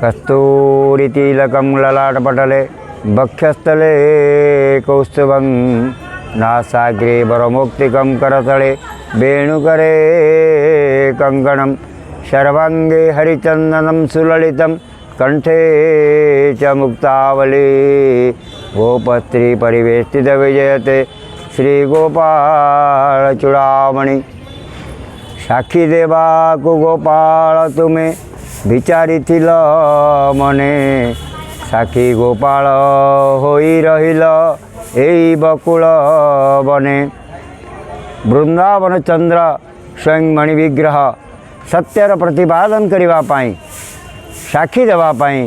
कस्तूरितिलकं ललाटपटले वक्षस्थले कौस्तुभं नासाग्रे वरमौक्तिकं करतले वेणुकरे कङ्कणं सर्वाङ्गे हरिचन्दनं सुललितं कंठे च मुक्तावली गोपस्त्री परिवेष्टित विजयते श्री गोपाल चूड़ामणि साक्षी देवा को गोपाल तुम्हें विचारी मने साक्षी गोपाल होई रहिल एई बकुल बने वृंदावन चंद्र स्वयं मणि विग्रह सत्यर प्रतिपादन करने साक्षी देवाई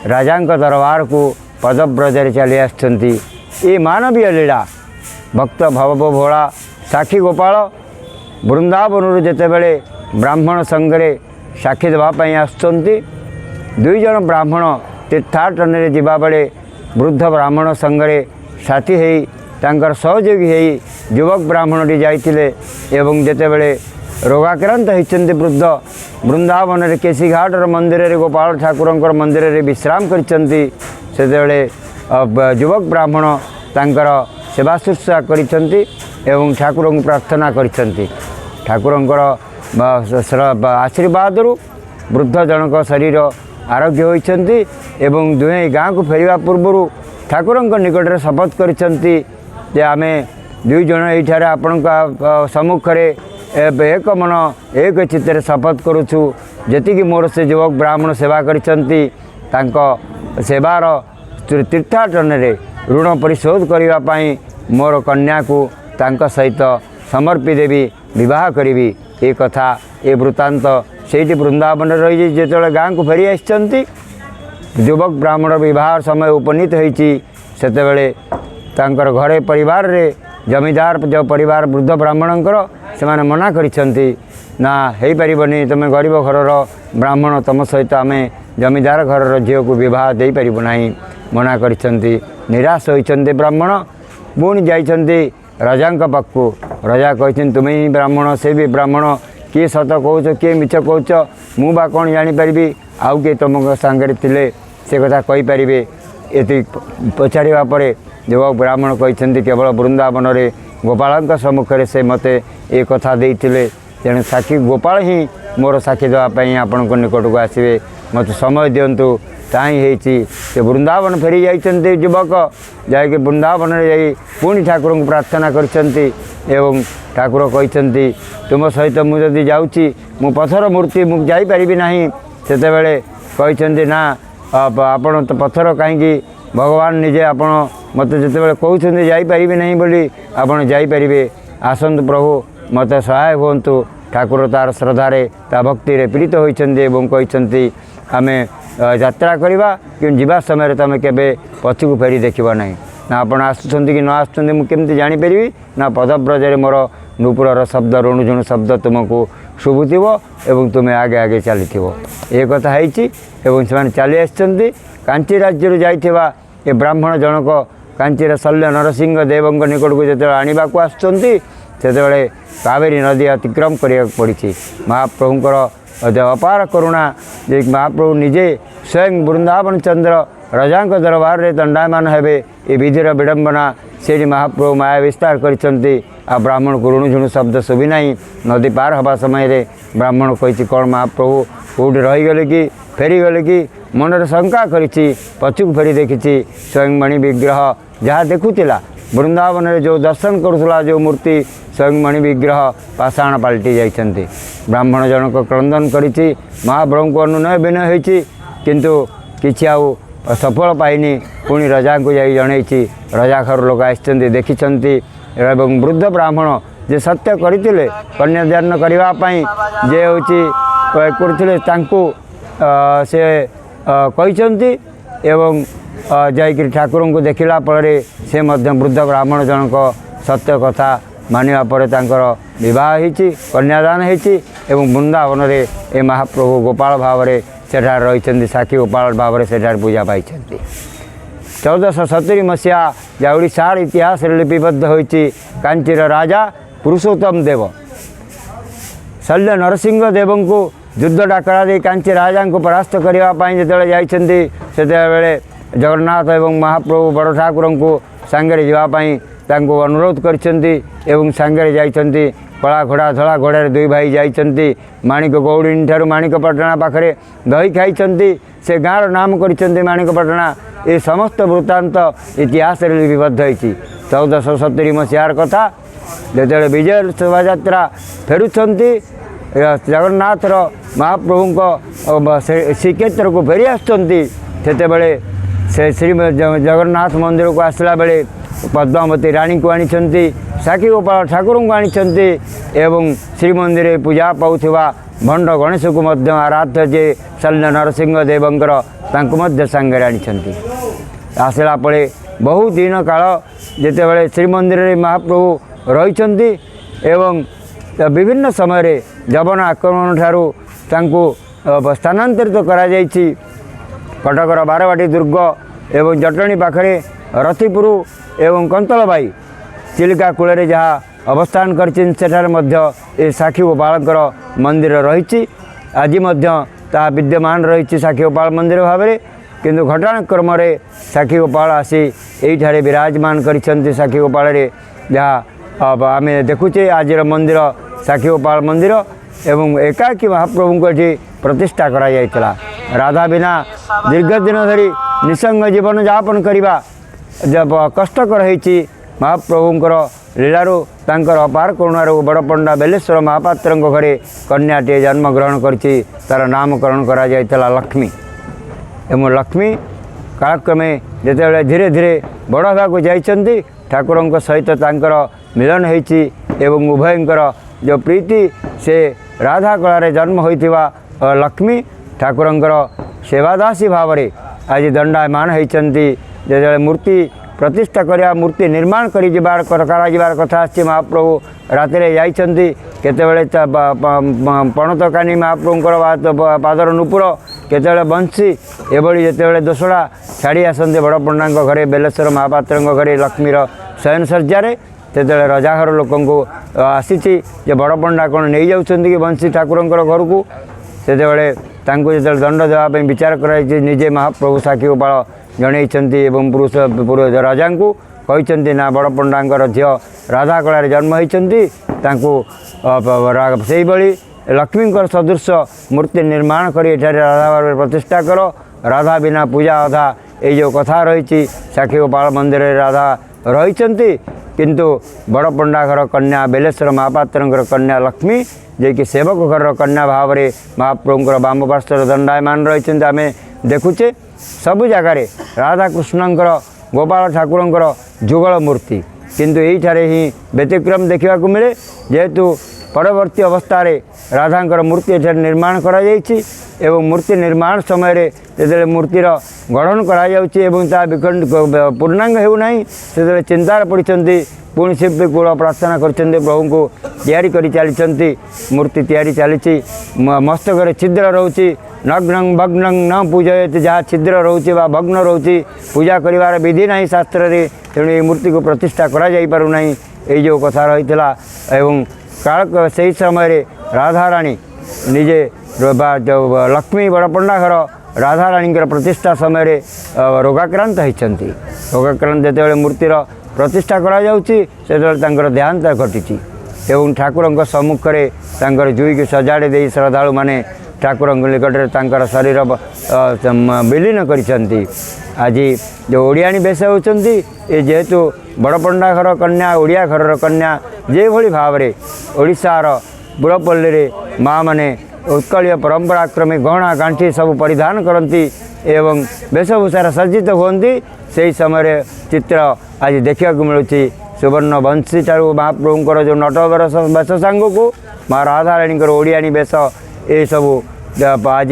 राजा दरबार को पदव्रजरे चली आसुँच मानवीय लीला भक्त भव भोला साक्षी गोपाल वृंदावन जिते बड़े ब्राह्मण संगे साक्षी देवाई आसुँच दुई जन ब्राह्मण तीर्थाटन जावा बेले वृद्ध ब्राह्मण संगे साथी होकर सहयोगी हो युवक ब्राह्मणटी जाते जिते बड़े रोगाक्रांत होती वृद्ध वृंदावन केसी घाटर मंदिर गोपाल ठाकुर मंदिर विश्राम करते युवक ब्राह्मण तांकर सेवा शुश्रूषा कर ठाकुर प्रार्थना कर ठाकुर आशीर्वाद वृद्ध जनक शरीर आरोग्य होती दुहे गाँ को फेरिया पूर्व ठाकुर निकट में शपथ कर आम दुई जन ये आपण सम्मुखें एक मन एक चित्त शपथ करुचु जी मोर से युवक ब्राह्मण सेवा करछंती सेवार तीर्थाटन ऋण परिशोध करने मोर कन्या को सहित समर्पी देवी विवाह करी ये कथा ये वृत्तांत से वृंदावन रही जो गाँ को फेरी आसती युवक ब्राह्मण विवाह समय उपनीत होती से घरे परिवार रे जमीदार जो परिवार वृद्ध ब्राह्मणंकर से मना करिसेंती ना हो पारिबनी तुम गरीब घर ब्राह्मण तुम सहित आम जमीदार घर झील को विवाह दे पारिबु नाही मना करिसेंती निराश होइछन्ते ब्राह्मण पुणी जाइछन्ती राजा पाखु राजा कहते तुम ही ब्राह्मण से भी ब्राह्मण किए सत कौच किए मिछ कौच मु बा कौन जानीपारि आउ किए तुम सांगे थिले से कथा कहीपर ये पचारा पर युवक ब्राह्मण कहते केवल वृंदावन रे गोपाल सम्मुखें से मते ये कथा देते तेणु साक्षी गोपाल ही मोर साक्षी देवाई आपण निकट को आसवे मत समय दिंतु ताही से वृंदावन फेरी जाइए युवक जाकि वृंदावन पुणी ठाकुर को प्रार्थना करछंती एवं ठाकुर कहते तुम सहित मुझे जाऊँगी मु पथर मूर्ति मुझे जापरि ना से कहते ना आपण तो पथर कहीं भगवान निजे आपण मत जिते बड़े कहते जापरि नहीं बोली आपड़ जापरि आसतु प्रभु मत सहाय हूँ ठाकुर तार श्रद्धारे ता भक्ति पीड़ित होती कहते आम यात्रा करवा कि जीवा समय तुम केवे पछक फेरी देखा ना ना आप आसुँच कि न आसुँच मुझे जानीपरि ना पदव्रजरे मोर नूपुर शब्द ऋणुझुणु शब्द तुमको शुभुव एवं तुम्हें आगे आगे चली ये कथा है चली आसती कांची राज्य जाइथिबा ये ब्राह्मण जनक कांचीर शल्य नरसिंह देव निकट को जो आने को आसुँच से कावेरी नदी अतिक्रम करा पड़ी महाप्रभुंर अपार करुणा जे महाप्रभु निजे स्वयं वृंदावन चंद्र राजा दरबार रे दंडायमान हेबे ये विधिर विडंबना से महाप्रभु माया विस्तार करछंती आ ब्राह्मण को ऋणुझुणु शब्द शुभी ना नदी पार हवा समय ब्राह्मण कही कौन महाप्रभु कौटी रहीगले कि फेरीगले कि मनर शंका करी पछक फेरी देखी स्वयं मणि विग्रह जहाँ देखुला वृंदावन जो दर्शन करुला जो मूर्ति स्वयं मणि विग्रह पाषाण पलटि जाइछन्ति ब्राह्मण जनक क्रंदन करी महाप्रभु को अनुनय विनय होती किंतु किछि आउ सफल पाइनी पुणी राजा को जाई जणैछि राजा घर लोक आइछन्ति देखिछन्ति एवं वृद्ध ब्राह्मण जे सत्य करथिले कन्यादान करने जे होछि करथिले तांको से कहते एवं जाकि ठाकुर को देखला फल से वृद्ध ब्राह्मण जनक सत्य कथा मानिबा परे तांकर विवाह होती कन्यादान होती वृंदावन रे ए महाप्रभु गोपाल भाव में सेठार रही साक्षी गोपाल भाव में सेठार पूजा पाई 1470 मसीहा जहाँ ओडिशार इतिहास लिपिबद्ध होती कांचीर राजा पुरुषोत्तम देव शल्य नरसिंह देव को युद्ध डाकरा दे कांची राजा को परास्त करने जो जाइछन्ति सेतेबेले जगन्नाथ एवं महाप्रभु बड़ ठाकुर को सांगे जावाई अनुरोध करछन्ति एवं सांगे जाइछन्ति कला घोड़ा धला घोड़े दुई भाई जाइछन्ति माणिक गौड़ी ठारू माणिकपाटणा पाखरे दही खाइछन्ति से गाँव नाम करछन्ति माणिकपाटणा ये समस्त वृत्तांत इतिहास लिपिबद्ध होइछि 1470 मसीहार कथा जो विजय शोभायात्रा फेरुछन्ति जगन्नाथर महाप्रभु श्रीक्षेत्र को फेरी आसुछन्ति सेतेबेले से श्री जगन्नाथ मंदिर को आसला बेले पद्मावती रानी को आनिछन्ति साखी गोपाल ठाकुर को आनिछन्ति एवं श्रीमंदिर पूजा पाउथिबा भंड गणेश को मध्य आराध्य जे शल्य नरसिंह देवंकर तांको मध्य सांगे आनिछन्ति आसला पड़े बहु दिन काल जेतेबेले श्रीमंदिर महाप्रभु रहिछन्ति एवं विभिन्न समय जवन आक्रमण ठारू तांको स्थानांतरित करा जाइछि कटकर बारवाटी दुर्ग एवं जटणी पाखरे रथिपुर एवं कंतलबाई चिलिका कूल जहाँ अवस्थान कर साखी गोपाल मंदिर रही आज ता विद्यमान रही साखी गोपाल मंदिर भाव में किंतु घटनाक्रम साखी गोपाल आसी ये विराजमान कर साखी गोपाल जहाँ आम देखुचे आज मंदिर साखी गोपाल मंदिर एवं एकाकी महाप्रभु को ये प्रतिष्ठा करा जायतिला। राधा बिना दीर्घ दिन धरी निसंग जीवन यापन करवा जब कष्टकर होती महाप्रभुंर लीलारू तांकर अपार करुणारू बड़पंडा बेलेश्वर महापात्र घरे कन्याटे जन्मग्रहण करछि तार नामकरण करा जायतिला लक्ष्मी एवं लक्ष्मी कालक्रमे जेतेबेले धीरे धीरे बड़ होगा जाइछन्ति ठाकुरंक सहित तांकर मिलन होइछि एवं उभयंकर जो प्रीति से राधा कलारे जन्म होइथिबा लक्ष्मी ठाकुरंकर सेवादासी भाव में आज दंडायमान होइछन्ति जेतेबेले मूर्ति प्रतिष्ठा करिया मूर्ति निर्माण करी जिबार कथा आछि महाप्रभु रातिरे जाइछन्ति केतेबेले पणतकानी महाप्रभुंकर पादर नुपुर केतेबेले बंशी एभली जेतेबेले दोसड़ा छाड़ी आसन्ति बड़ पंडा घरे बेलेश्वर महापात्र घरे लक्ष्मीर शयन सज्जारे तेतबेले रजाघर लोकंको आसीछि जे बड़ पंडा कौन नहीं जाउछन्ति कि बंशी ठाकुरंकर घर को सेतेबेले तांको जेतेबेले दंड देवा पई विचार कराइछि निजे महाप्रभु साखी गोपाल जणैछन्ति एवं पुरुष राजा को कहिछन्ति ना बड़ पंडांकर झियो राधा कलारे जन्म होइछन्ति तांको सेही भली लक्ष्मींकर सदृश मूर्ति निर्माण करी एठारे राधा भाव प्रतिष्ठा कर राधा बिना पूजा अधा ये जो कथा रही साखी गोपाल मंदिर राधा रही किंतु बड़ पंडा घर कन्या बेलेश्वर महापात्र कन्या लक्ष्मी जे कि सेवक घर कन्या भाव में महाप्रभुंर बाम पार्श्वर दंडायमान रही आम देखुचे सबु जगार राधा कृष्णंकर गोपाल ठाकुरंकर जुगल मूर्ति किंतु यही ही व्यतिक्रम देखा मिले जेहेतु परवर्ती अवस्था राधांकर मूर्ति एठार निर्माण करा जाइछि एवं मूर्ति निर्माण समय जो मूर्तिर गठन करा जाउछि एवं ता विखंड पूर्णांग हेउना से चिंतार पड़ते पुणी शिल्पी कूल प्रार्थना करछन्ति प्रभु को तैयारी करी चली मूर्ति तैयारी चली मस्तक छिद्र रोचे नग्न भग्न न पूजयत जहाँ छिद्र रोचे भग्न रोचे पूजा करिवार विधि नहीं शास्त्र रे तेणु ये मूर्ति को प्रतिष्ठा करा जाई पारु नहीं ये जो कथा रही एवं काल से समय राधा रानी निजे लक्ष्मी बड़ पंडा घर राधा रानी प्रतिष्ठा समय रोगाक्रांत होती रोगाक्रांत जो मूर्तिर प्रतिष्ठा करा जाउछि से देहांत घटी एवं ठाकुर सम्मुख में जुई की सजाड़ी दे श्रद्धालु माने ठाकुर निकट शरीर विलीन करिसेंति आज जो ओडियाणी बेश होती ये जेहेतु बड़ पंडा घर कन्या ओडिया घर कन्या जे भली भाव में ओडिशार बुढ़पल्ली माँ माने उत्कलीय परंपराक्रमे गहना गांठी सब परिधान करती एवं वेशभूषार सज्जित होती से समय चित्र आज देखा मिलूँ सुवर्ण वंशी ठारू महाप्रभुंर जो नटवर वेश सांग को माँ राधा रानी ओडियाणी वेश ये सब आज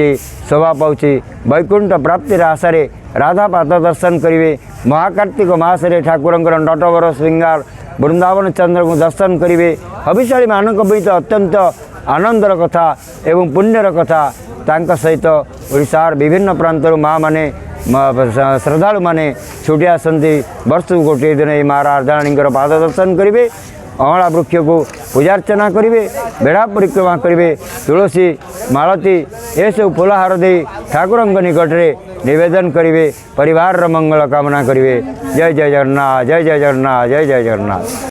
शोभा पाँच वैकुंठ प्राप्तिर आशार राधा पाद दर्शन करेंगे महाकार्तिक मासरे ठाकुर नटवर श्रृंगार वृंदावन चंद्र को दर्शन करेंगे हविशाली मानक तो अत्यंत आनंदर कथा एवं पुण्यर कथा तांका सहित ओडिशार विभिन्न प्रांतर माँ माने श्रद्धालु माने छुटी आसती वर्ष गोटे दिन माँ राधारानी पाद दर्शन करेंगे अँला वृक्ष को पूजार्चना करेंगे बेढ़ा परिक्रमा करेंगे तुलसी मालती ये सब फूलहार दे ठाकुर निकट में निवेदन करेंगे परिवार मंगल कामना करेंगे जय जय जगन्नाथ जय जय जगन्नाथ जय जय जगन्नाथ।